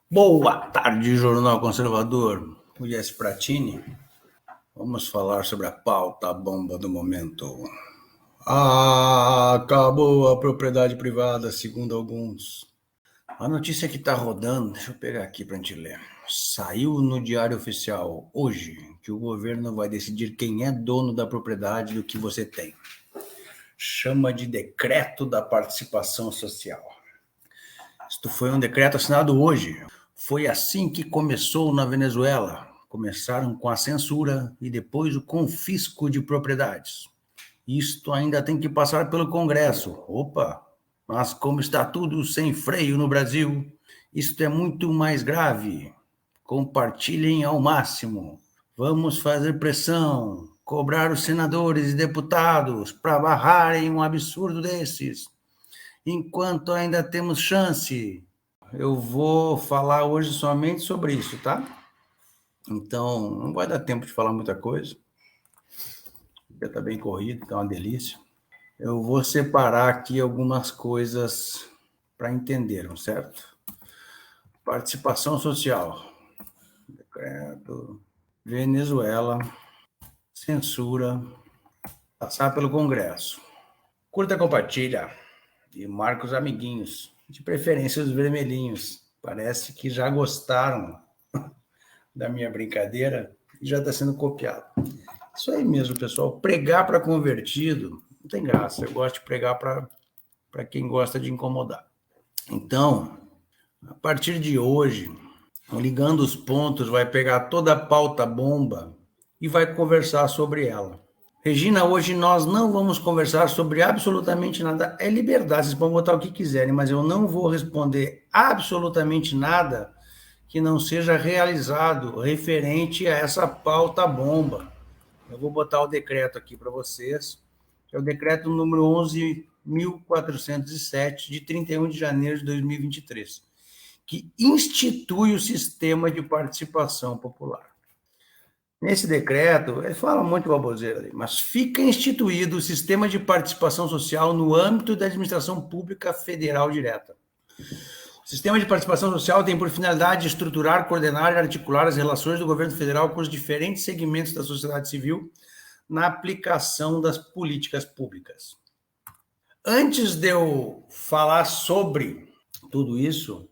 Boa tarde, Jornal Conservador. O Jesse Pratini. Vamos falar sobre a pauta bomba do momento. Acabou a propriedade privada, segundo alguns. A notícia que está rodando, deixa eu pegar aqui para a gente ler. Saiu no Diário Oficial hoje que o governo vai decidir quem é dono da propriedade do que você tem. Chama de Decreto da Participação Social. Isto foi um decreto assinado hoje. Foi assim que começou na Venezuela. Começaram com a censura e depois o confisco de propriedades. Isto ainda tem que passar pelo Congresso. Opa! Mas como está tudo sem freio no Brasil, isto é muito mais grave. Compartilhem ao máximo. Vamos fazer pressão, cobrar os senadores e deputados para barrarem um absurdo desses. Enquanto ainda temos chance. Eu vou falar hoje somente sobre isso, tá? Então, não vai dar tempo de falar muita coisa. Já está bem corrido, está uma delícia. Eu vou separar aqui algumas coisas para entenderem, certo? Participação social. Decreto. Venezuela. Censura. Passar pelo Congresso. Curta, compartilha. E marca os amiguinhos. De preferência os vermelhinhos. Parece que já gostaram da minha brincadeira e já está sendo copiado. Isso aí mesmo, pessoal. Pregar para convertido não tem graça. Eu gosto de pregar para quem gosta de incomodar. Então, a partir de hoje, ligando os pontos, vai pegar toda a pauta bomba e vai conversar sobre ela. Regina, hoje nós não vamos conversar sobre absolutamente nada. É liberdade, vocês podem botar o que quiserem, mas eu não vou responder absolutamente nada que não seja realizado referente a essa pauta bomba. Eu vou botar o decreto aqui para vocês, que é o decreto número 11.407, de 31 de janeiro de 2023, que institui o sistema de participação popular. Nesse decreto, ele fala muito baboseira ali, mas fica instituído o sistema de participação social no âmbito da administração pública federal direta. O sistema de participação social tem por finalidade estruturar, coordenar e articular as relações do governo federal com os diferentes segmentos da sociedade civil na aplicação das políticas públicas. Antes de eu falar sobre tudo isso,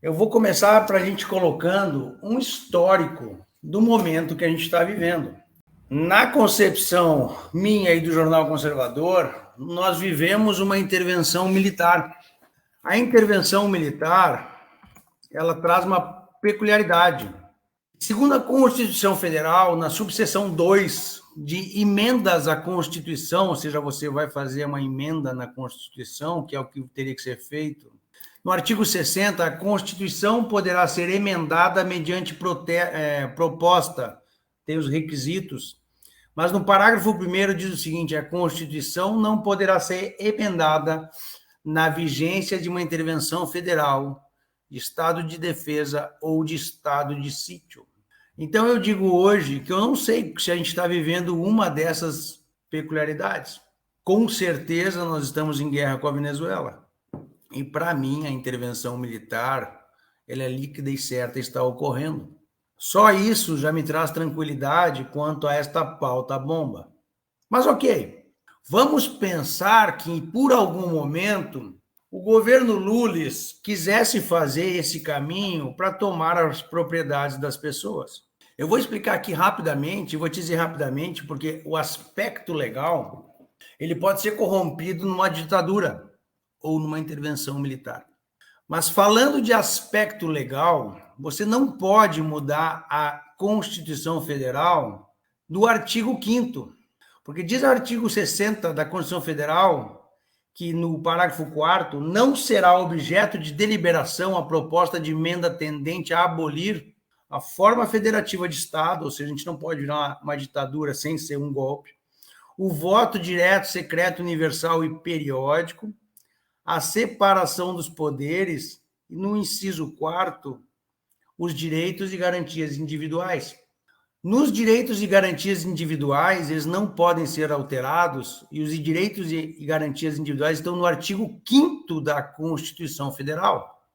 eu vou começar para a gente colocando um histórico do momento que a gente está vivendo. Na concepção minha e do Jornal Conservador, nós vivemos uma intervenção militar. A intervenção militar, ela traz uma peculiaridade. Segundo a Constituição Federal, na subseção 2 de emendas à Constituição, ou seja, você vai fazer uma emenda na Constituição, que é o que teria que ser feito. No artigo 60, a Constituição poderá ser emendada mediante proposta, tem os requisitos, mas no parágrafo 1º diz o seguinte: a Constituição não poderá ser emendada na vigência de uma intervenção federal, de estado de defesa ou de estado de sítio. Então eu digo hoje que eu não sei se a gente está vivendo uma dessas peculiaridades. Com certeza nós estamos em guerra com a Venezuela. E para mim a intervenção militar, ela é líquida e certa, está ocorrendo. Só isso já me traz tranquilidade quanto a esta pauta bomba. Mas ok, vamos pensar que por algum momento o governo Lula quisesse fazer esse caminho para tomar as propriedades das pessoas. Eu vou explicar aqui rapidamente, vou te dizer rapidamente, porque o aspecto legal, ele pode ser corrompido numa ditadura ou numa intervenção militar. Mas falando de aspecto legal, você não pode mudar a Constituição Federal do artigo 5º, porque diz o artigo 60 da Constituição Federal que no parágrafo 4º não será objeto de deliberação a proposta de emenda tendente a abolir a forma federativa de Estado, ou seja, a gente não pode virar uma ditadura sem ser um golpe, o voto direto, secreto, universal e periódico, a separação dos poderes e, no inciso 4º, os direitos e garantias individuais. Nos direitos e garantias individuais, eles não podem ser alterados, e os direitos e garantias individuais estão no artigo 5º da Constituição Federal.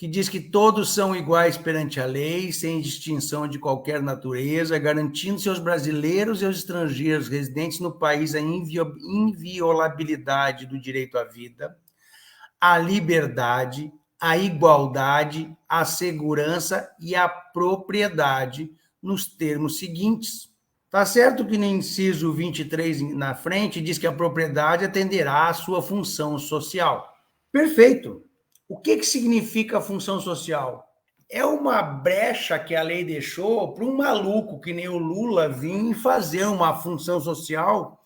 que diz que todos são iguais perante a lei, sem distinção de qualquer natureza, garantindo-se aos brasileiros e aos estrangeiros residentes no país a inviolabilidade do direito à vida, à liberdade, à igualdade, à segurança e à propriedade, nos termos seguintes. Tá certo que no inciso 23 na frente diz que a propriedade atenderá à sua função social. Perfeito. O que significa a função social? É uma brecha que a lei deixou para um maluco que nem o Lula vir fazer uma função social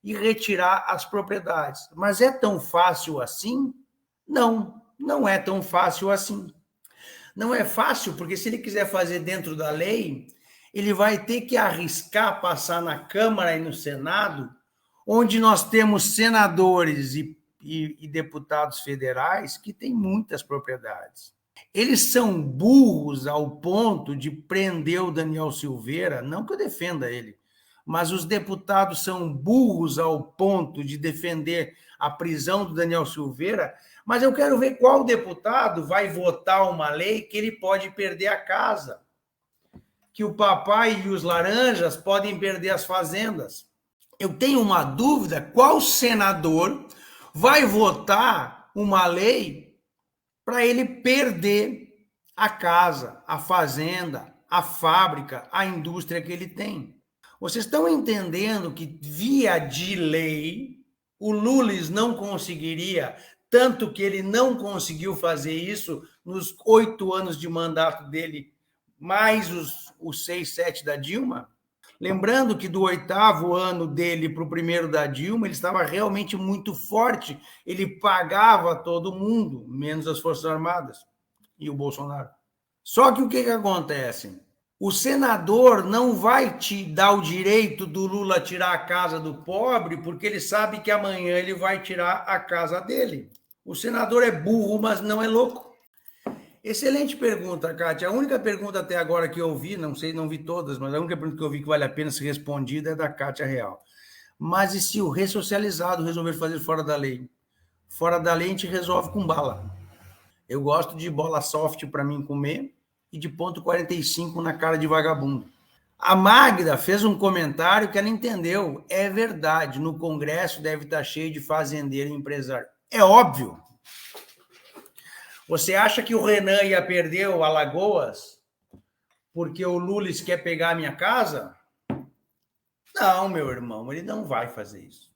e retirar as propriedades. Mas é tão fácil assim? Não, não é tão fácil assim. Não é fácil porque se ele quiser fazer dentro da lei, ele vai ter que arriscar passar na Câmara e no Senado, onde nós temos senadores e deputados federais que têm muitas propriedades. Eles são burros ao ponto de prender o Daniel Silveira, não que eu defenda ele, mas os deputados são burros ao ponto de defender a prisão do Daniel Silveira, mas eu quero ver qual deputado vai votar uma lei que ele pode perder a casa, que o papai e os laranjas podem perder as fazendas. Eu tenho uma dúvida, qual senador vai votar uma lei para ele perder a casa, a fazenda, a fábrica, a indústria que ele tem? Vocês estão entendendo que, via de lei, o Lula não conseguiria, tanto que ele não conseguiu fazer isso nos 8 anos de mandato dele, mais os 6, 7 da Dilma? Lembrando que do 8º ano dele para o 1º da Dilma, ele estava realmente muito forte. Ele pagava todo mundo, menos as Forças Armadas e o Bolsonaro. Só que o que acontece? O senador não vai te dar o direito do Lula tirar a casa do pobre, porque ele sabe que amanhã ele vai tirar a casa dele. O senador é burro, mas não é louco. Excelente pergunta, Kátia. A única pergunta até agora que eu vi, não sei, não vi todas, mas a única pergunta que eu vi que vale a pena ser respondida é da Kátia Real. Mas e se o ressocializado resolver fazer fora da lei? Fora da lei a gente resolve com bala. Eu gosto de bola soft para mim comer e de ponto 45 na cara de vagabundo. A Magda fez um comentário que ela entendeu. É verdade, no Congresso deve estar cheio de fazendeiro e empresário. É óbvio. Você acha que o Renan ia perder o Alagoas porque o Lula quer pegar a minha casa? Não, meu irmão, ele não vai fazer isso.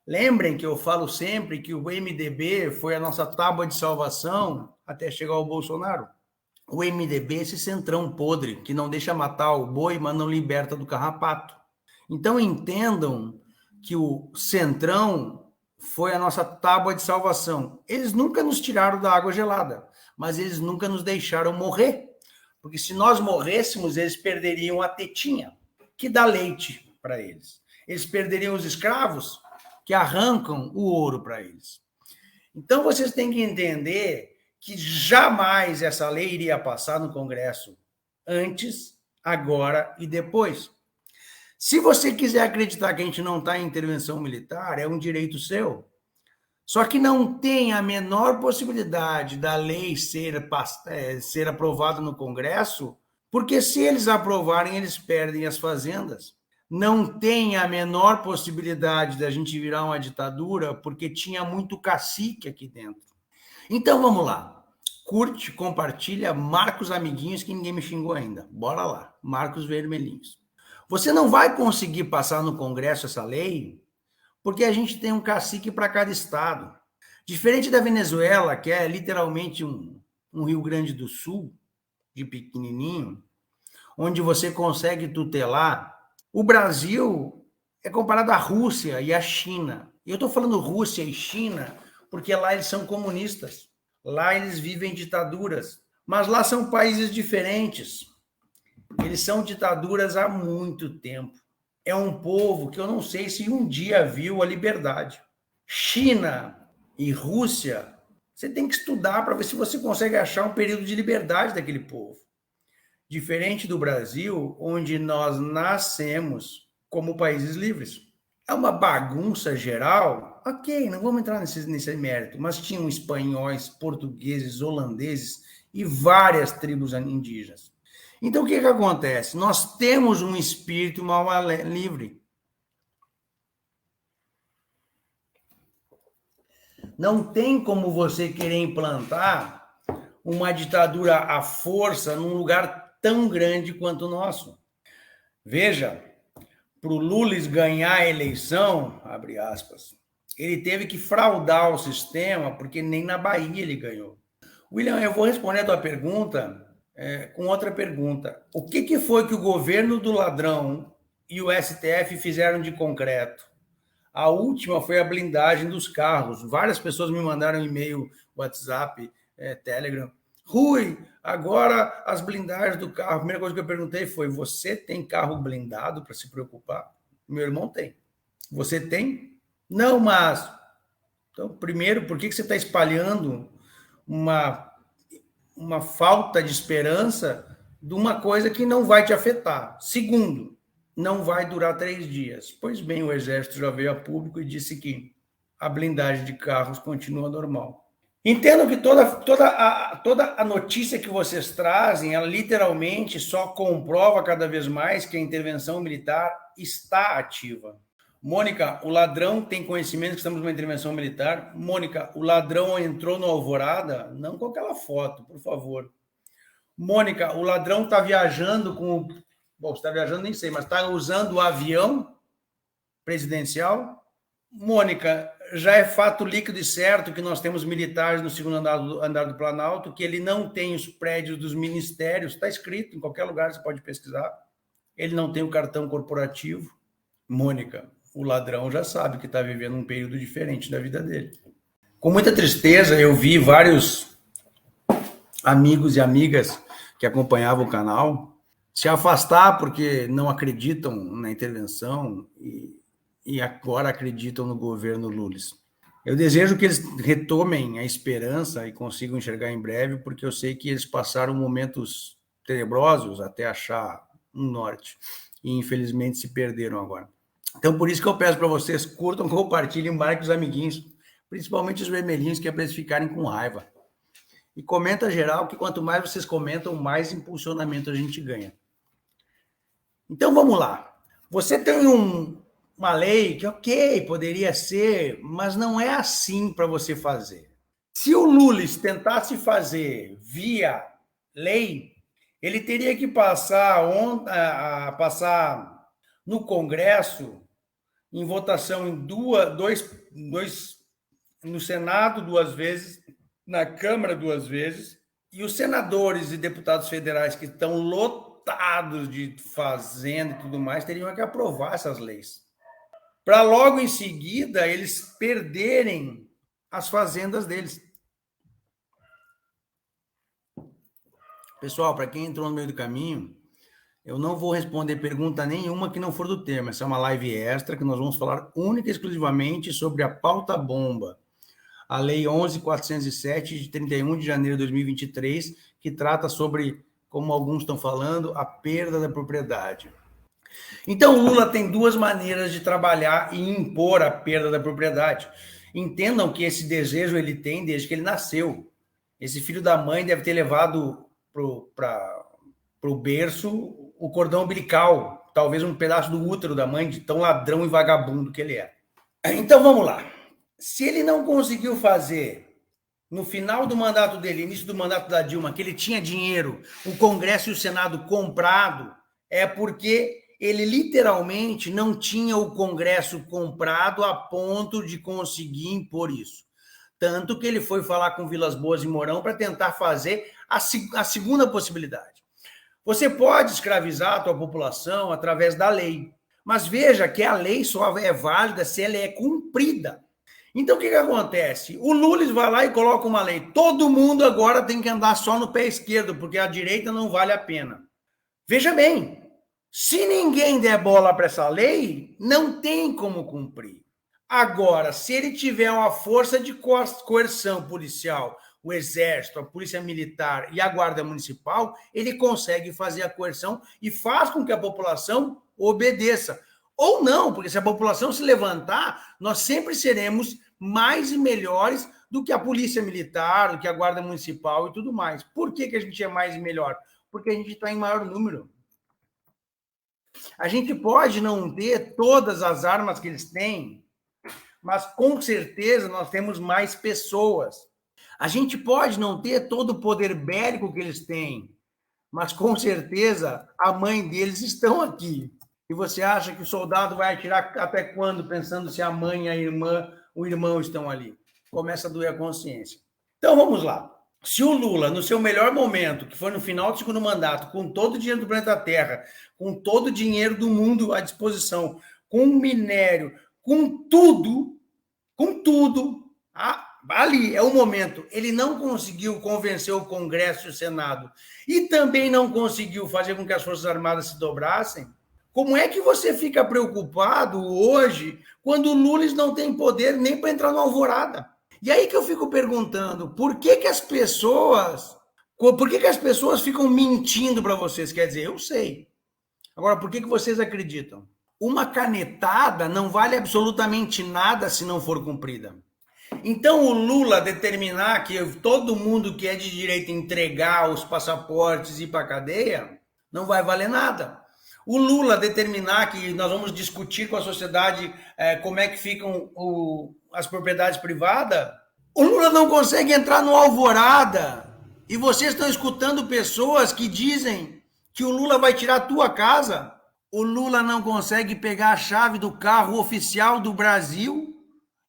Lembrem que eu falo sempre que o MDB foi a nossa tábua de salvação até chegar o Bolsonaro. O MDB é esse centrão podre que não deixa matar o boi, mas não liberta do carrapato. Então entendam que o centrão foi a nossa tábua de salvação. Eles nunca nos tiraram da água gelada, mas eles nunca nos deixaram morrer. Porque se nós morrêssemos, eles perderiam a tetinha, que dá leite para eles. Eles perderiam os escravos, que arrancam o ouro para eles. Então, vocês têm que entender que jamais essa lei iria passar no Congresso antes, agora e depois. Se você quiser acreditar que a gente não está em intervenção militar, é um direito seu. Só que não tem a menor possibilidade da lei ser aprovada no Congresso, porque se eles aprovarem, eles perdem as fazendas. Não tem a menor possibilidade da gente virar uma ditadura, porque tinha muito cacique aqui dentro. Então vamos lá. Curte, compartilha, marca os amiguinhos que ninguém me xingou ainda. Bora lá, marca os vermelhinhos. Você não vai conseguir passar no Congresso essa lei porque a gente tem um cacique para cada estado. Diferente da Venezuela, que é literalmente um Rio Grande do Sul, de pequenininho, onde você consegue tutelar, o Brasil é comparado à Rússia e à China. E eu estou falando Rússia e China porque lá eles são comunistas. Lá eles vivem ditaduras. Mas lá são países diferentes. Eles são ditaduras há muito tempo. É um povo que eu não sei se um dia viu a liberdade. China e Rússia, você tem que estudar para ver se você consegue achar um período de liberdade daquele povo. Diferente do Brasil, onde nós nascemos como países livres. É uma bagunça geral Ok, não vamos entrar nesse mérito, mas tinham espanhóis, portugueses, holandeses e várias tribos indígenas. Então, o que acontece? Nós temos um espírito mal livre. Não tem como você querer implantar uma ditadura à força num lugar tão grande quanto o nosso. Veja, para o Lula ganhar a eleição, abre aspas, ele teve que fraudar o sistema, porque nem na Bahia ele ganhou. William, eu vou responder a tua pergunta com outra pergunta. O que foi que o governo do ladrão e o STF fizeram de concreto? A última foi a blindagem dos carros. Várias pessoas me mandaram e-mail, WhatsApp, Telegram. Rui, agora as blindagens do carro. A primeira coisa que eu perguntei foi: você tem carro blindado para se preocupar? Meu irmão tem. Você tem? Não, mas... Então, primeiro, por que você está espalhando uma falta de esperança de uma coisa que não vai te afetar? Segundo, não vai durar 3 dias. Pois bem, o Exército já veio a público e disse que a blindagem de carros continua normal. Entendo que toda a notícia que vocês trazem, ela literalmente só comprova cada vez mais que a intervenção militar está ativa. Mônica, o ladrão tem conhecimento que estamos numa intervenção militar? Mônica, o ladrão entrou no Alvorada? Não com aquela foto, por favor. Mônica, o ladrão está viajando com... Bom, está viajando, nem sei, mas está usando o avião presidencial? Mônica, já é fato líquido e certo que nós temos militares no segundo andar do Planalto, que ele não tem os prédios dos ministérios, está escrito em qualquer lugar, você pode pesquisar. Ele não tem o cartão corporativo. Mônica, o ladrão já sabe que está vivendo um período diferente da vida dele. Com muita tristeza, eu vi vários amigos e amigas que acompanhavam o canal se afastar porque não acreditam na intervenção e agora acreditam no governo Lula. Eu desejo que eles retomem a esperança e consigam enxergar em breve, porque eu sei que eles passaram momentos tenebrosos até achar um norte e infelizmente se perderam agora. Então, por isso que eu peço para vocês, curtam, compartilhem, marquem os amiguinhos, principalmente os vermelhinhos, que é para eles ficarem com raiva. E comenta geral, que quanto mais vocês comentam, mais impulsionamento a gente ganha. Então, vamos lá. Você tem uma lei que, ok, poderia ser, mas não é assim para você fazer. Se o Lula tentasse fazer via lei, ele teria que passar no Congresso, em votação em no Senado 2 vezes, na Câmara 2 vezes, e os senadores e deputados federais que estão lotados de fazenda e tudo mais, teriam que aprovar essas leis. Para logo em seguida eles perderem as fazendas deles. Pessoal, para quem entrou no meio do caminho, eu não vou responder pergunta nenhuma que não for do tema. Essa é uma live extra que nós vamos falar única e exclusivamente sobre a pauta bomba, a Lei 11.407, de 31 de janeiro de 2023, que trata sobre, como alguns estão falando, a perda da propriedade. Então, o Lula tem 2 maneiras de trabalhar e impor a perda da propriedade. Entendam que esse desejo ele tem desde que ele nasceu. Esse filho da mãe deve ter levado para o berço o cordão umbilical, talvez um pedaço do útero da mãe, de tão ladrão e vagabundo que ele é. Então, vamos lá. Se ele não conseguiu fazer, no final do mandato dele, início do mandato da Dilma, que ele tinha dinheiro, o Congresso e o Senado comprado, é porque ele literalmente não tinha o Congresso comprado a ponto de conseguir impor isso. Tanto que ele foi falar com Vilas Boas e Mourão para tentar fazer a segunda possibilidade. Você pode escravizar a tua população através da lei, mas veja que a lei só é válida se ela é cumprida. Então, o que acontece? O Lula vai lá e coloca uma lei. Todo mundo agora tem que andar só no pé esquerdo, porque a direita não vale a pena. Veja bem, se ninguém der bola para essa lei, não tem como cumprir. Agora, se ele tiver uma força de coerção policial, o Exército, a Polícia Militar e a Guarda Municipal, ele consegue fazer a coerção e faz com que a população obedeça. Ou não, porque se a população se levantar, nós sempre seremos mais e melhores do que a polícia militar, do que a guarda municipal e tudo mais. Por que a gente é mais e melhor? Porque a gente está em maior número. A gente pode não ter todas as armas que eles têm, mas com certeza nós temos mais pessoas. A gente pode não ter todo o poder bélico que eles têm, mas com certeza a mãe deles estão aqui. E você acha que o soldado vai atirar até quando, pensando se a mãe, a irmã, o irmão estão ali? Começa a doer a consciência. Então vamos lá. Se o Lula, no seu melhor momento, que foi no final do segundo mandato, com todo o dinheiro do planeta Terra, com todo o dinheiro do mundo à disposição, com minério, com tudo, ali é o momento. Ele não conseguiu convencer o Congresso e o Senado e também não conseguiu fazer com que as Forças Armadas se dobrassem. Como é que você fica preocupado hoje quando o Lula não tem poder nem para entrar na alvorada? E aí que eu fico perguntando, por que as pessoas ficam mentindo para vocês? Quer dizer, eu sei. Agora, por que vocês acreditam? Uma canetada não vale absolutamente nada se não for cumprida. Então, o Lula determinar que todo mundo que é de direito entregar os passaportes e ir para a cadeia, não vai valer nada. O Lula determinar que nós vamos discutir com a sociedade como é que ficam as propriedades privadas, o Lula não consegue entrar no alvorada. E vocês estão escutando pessoas que dizem que o Lula vai tirar a tua casa. O Lula não consegue pegar a chave do carro oficial do Brasil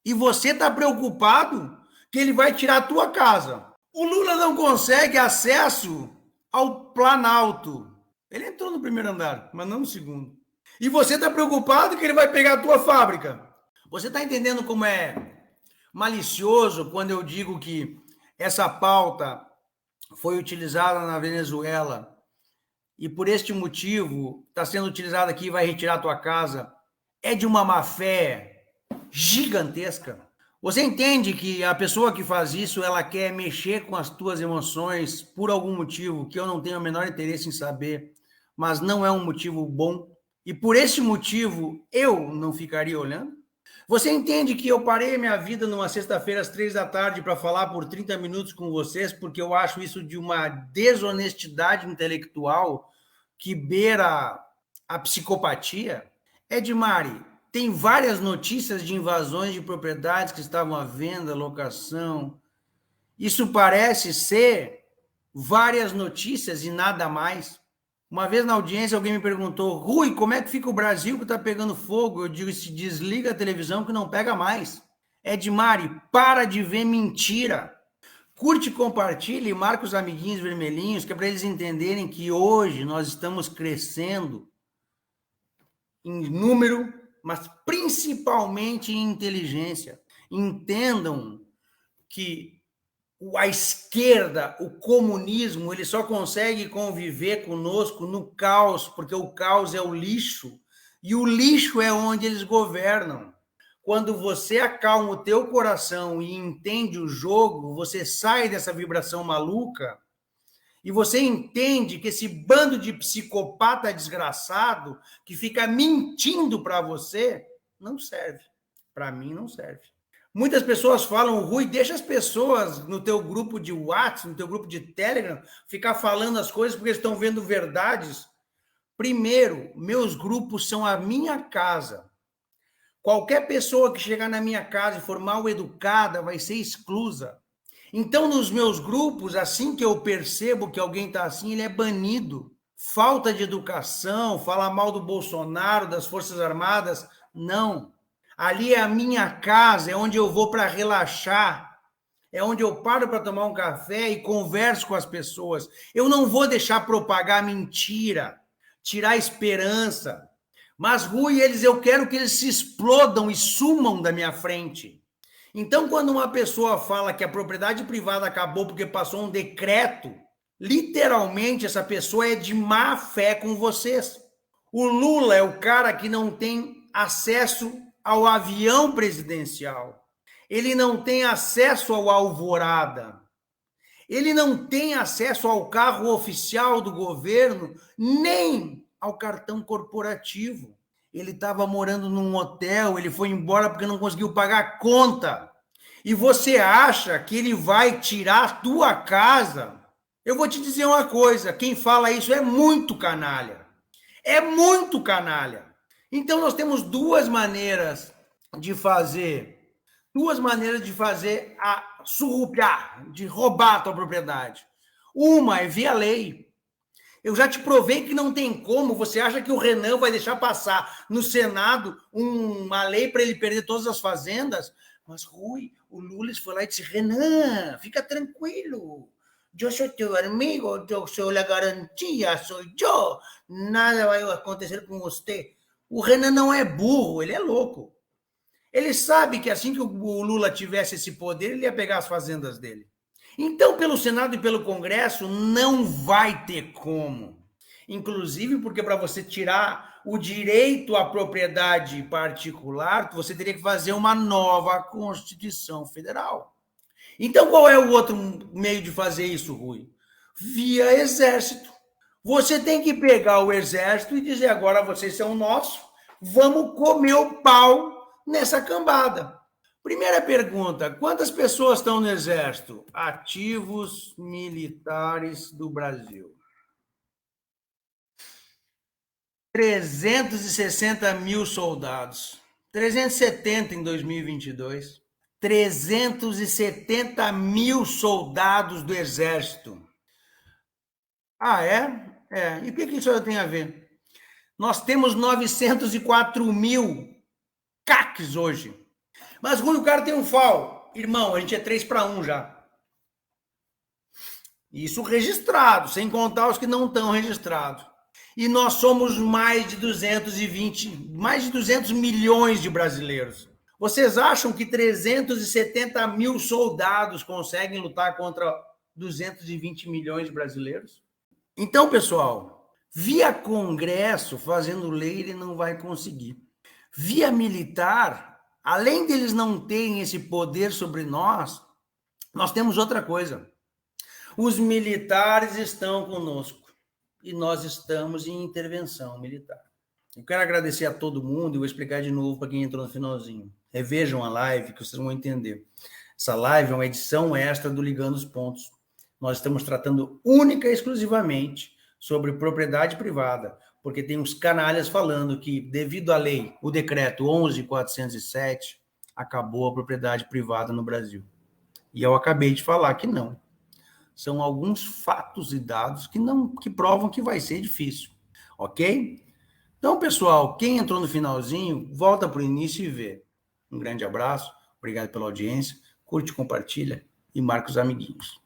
e você está preocupado que ele vai tirar a tua casa. O Lula não consegue acesso ao Planalto. Ele entrou no primeiro andar, mas não no segundo. E você está preocupado que ele vai pegar a tua fábrica. Você está entendendo como é malicioso quando eu digo que essa pauta foi utilizada na Venezuela e por este motivo está sendo utilizada aqui e vai retirar a tua casa? É de uma má-fé gigantesca. Você entende que a pessoa que faz isso, ela quer mexer com as tuas emoções por algum motivo que eu não tenho o menor interesse em saber, mas não é um motivo bom, e por esse motivo eu não ficaria olhando? Você entende que eu parei minha vida numa sexta-feira às 3 da tarde para falar por 30 minutos com vocês, porque eu acho isso de uma desonestidade intelectual que beira a psicopatia? Edmari, tem várias notícias de invasões de propriedades que estavam à venda, locação. Isso parece ser várias notícias e nada mais. Uma vez na audiência alguém me perguntou: Rui, como é que fica o Brasil que está pegando fogo? Eu digo: se desliga a televisão que não pega mais. Edmari, para de ver mentira. Curte, compartilha e marca os amiguinhos vermelhinhos, que é para eles entenderem que hoje nós estamos crescendo em número, mas principalmente em inteligência. Entendam que a esquerda, o comunismo, ele só consegue conviver conosco no caos, porque o caos é o lixo, e o lixo é onde eles governam. Quando você acalma o teu coração e entende o jogo, você sai dessa vibração maluca e você entende que esse bando de psicopata desgraçado que fica mentindo para você não serve. Para mim não serve. Muitas pessoas falam: Rui, deixa as pessoas no teu grupo de WhatsApp, no teu grupo de Telegram, ficar falando as coisas porque eles estão vendo verdades. Primeiro, meus grupos são a minha casa. Qualquer pessoa que chegar na minha casa e for mal educada vai ser exclusa. Então, nos meus grupos, assim que eu percebo que alguém está assim, ele é banido. Falta de educação, falar mal do Bolsonaro, das Forças Armadas, não. Ali é a minha casa, é onde eu vou para relaxar, é onde eu paro para tomar um café e converso com as pessoas. Eu não vou deixar propagar mentira, tirar esperança. Mas, Rui, eu quero que eles se explodam e sumam da minha frente. Então, quando uma pessoa fala que a propriedade privada acabou porque passou um decreto, literalmente essa pessoa é de má fé com vocês. O Lula é o cara que não tem acesso ao avião presidencial. Ele não tem acesso ao Alvorada. Ele não tem acesso ao carro oficial do governo, nem ao cartão corporativo. Ele estava morando num hotel, ele foi embora porque não conseguiu pagar a conta. E você acha que ele vai tirar a tua casa? Eu vou te dizer uma coisa, quem fala isso é muito canalha. É muito canalha. Então nós temos duas maneiras de fazer a surrupiar, de roubar a tua propriedade. Uma é via lei. Eu já te provei que não tem como. Você acha que o Renan vai deixar passar no Senado uma lei para ele perder todas as fazendas? Mas, Rui, o Lula foi lá e disse, Renan, fica tranquilo. Eu sou teu amigo, eu sou a garantia, sou eu. Nada vai acontecer com você. O Renan não é burro, ele é louco. Ele sabe que assim que o Lula tivesse esse poder, ele ia pegar as fazendas dele. Então, pelo Senado e pelo Congresso, não vai ter como. Inclusive, porque para você tirar o direito à propriedade particular, você teria que fazer uma nova Constituição Federal. Então, qual é o outro meio de fazer isso, Rui? Via Exército. Você tem que pegar o Exército e dizer, agora vocês são nossos, vamos comer o pau nessa cambada. Primeira pergunta, quantas pessoas estão no Exército? Ativos militares do Brasil. 360 mil soldados. 370 em 2022. 370 mil soldados do Exército. Ah, é? É. E o que isso tem a ver? Nós temos 904 mil CACs hoje. Mas, Rui, o cara tem um FAL. Irmão, a gente é 3-1 já. Isso registrado, sem contar os que não estão registrados. E nós somos mais de 200 milhões de brasileiros. Vocês acham que 370 mil soldados conseguem lutar contra 220 milhões de brasileiros? Então, pessoal, via Congresso fazendo lei ele não vai conseguir. Via militar, além deles não terem esse poder sobre nós temos outra coisa. Os militares estão conosco e nós estamos em intervenção militar. Eu quero agradecer a todo mundo e vou explicar de novo para quem entrou no finalzinho. Revejam a live que vocês vão entender. Essa live é uma edição extra do Ligando os Pontos. Nós estamos tratando única e exclusivamente sobre propriedade privada, porque tem uns canalhas falando que, devido à lei, o decreto 11.407, acabou a propriedade privada no Brasil. E eu acabei de falar que não. São alguns fatos e dados que provam que vai ser difícil, ok? Então, pessoal, quem entrou no finalzinho, volta para o início e vê. Um grande abraço, obrigado pela audiência, curte, compartilha e marca os amiguinhos.